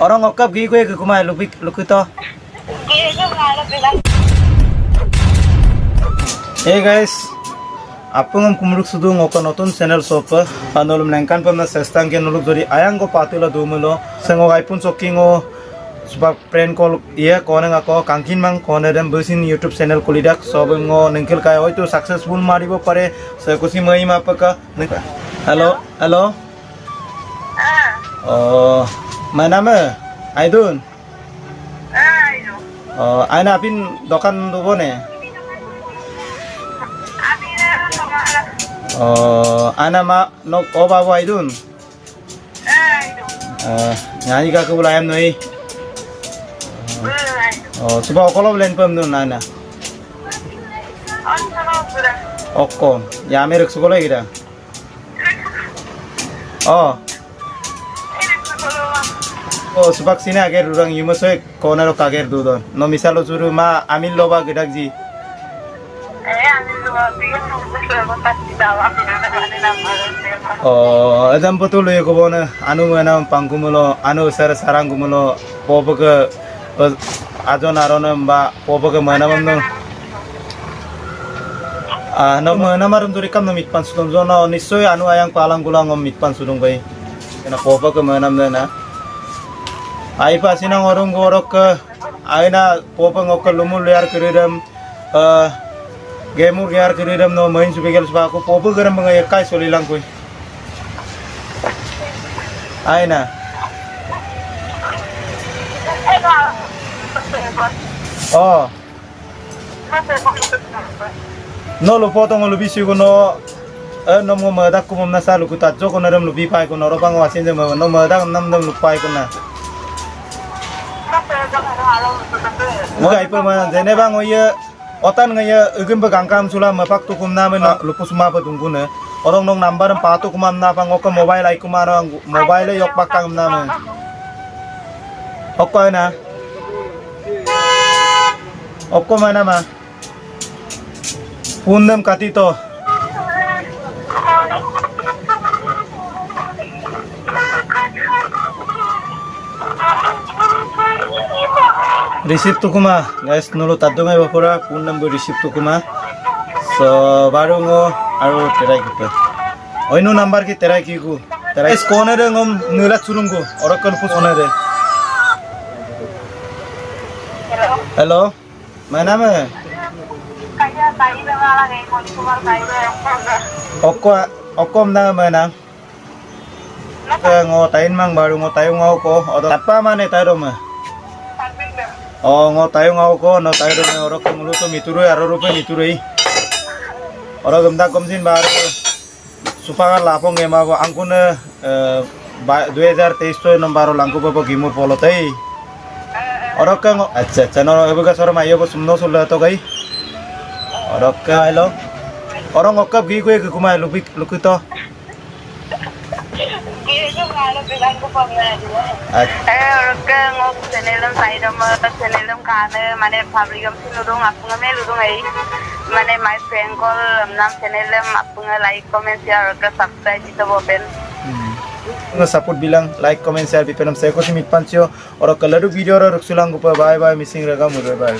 Orang ngokap gi gue ke kumai lupi to. Hey guys, apung kumruk sudu ngoko notun channel sopa anolum nengkan pamna sestang ke nuluk jori ayang go patula dumulo sengo iPhone sokingo sebab prank call iya kone ngako kangkin mang kone dem besin YouTube channel kulidak sobengo nengkel kaya hoito successful maribo pare sekusi mai mapaka halo oh my name Aidun oh aina apin dokan dubo ne oh ana ma no oh babu Aidun nyanyi ka kebulayam noi oh coba kalau belen pem dun ana okko ya merek sekolah kita oh sebab sini agar orang yumasoi corner kager dudon no misalo suru ma amin loba gedak ji oh adam betul ya kebona anu mana pangkumulo anu sarang kumulo popo ke ajon arona mba popo ke mana mamno no mana marum turi kam no mitpan sudong zono nisoi anu ayang palang gulang om mitpan sudong bai kena popo ke mana na ai pa sinang orang gorok ke aina popo ngok lumul liar kiridam gemur liar kiridam no main subegel sebaku popo geram mengayak kai solilang kui aina oh no lo potong lo bisi ko no mo madak ko momna sa luku tatjo ko naram lubi pai ko noro pang wasin je no madak nam dam lupai ko na mo ai pa man jene bang oye otan ngaya egem bagangkam sula mapak tu kumna men lupu suma pa tunggu ne orang nong number patu kumam na pang ko mobile ai kumara mobile yok pakang na men okko na okko mana ma pundam katito receipt tukuma guys nolo tadungai bapura pundam go receipt tukuma so baru ngo aru terai gitu oinu number ki terai ki ku terai skone re ngom nilak surungku orakan pus one re hello my name Okko na mana ngo tain mang baru ngo tayo ngau ko odo apa mane tayo ma oh ngo tayo ngau ko no tayo me oro ko muluto mituru aro rupe miturei oro gemda komsin baru supaya lapong ema ko angkune 2023 to nombaro langku popo gimur polotai oro ka ngo acha chano ebuga soro mayo ko sumno sulla to gai oro ka hello orang ngokap gi gue ke kumai lupi to মানে my friend call nam channel apunga like comment share ke subscribe dito bopen support bilang like comment share bipenam saya ko simit pancio orang kalau video ro ruksulang ko bye bye missing raga murwe bye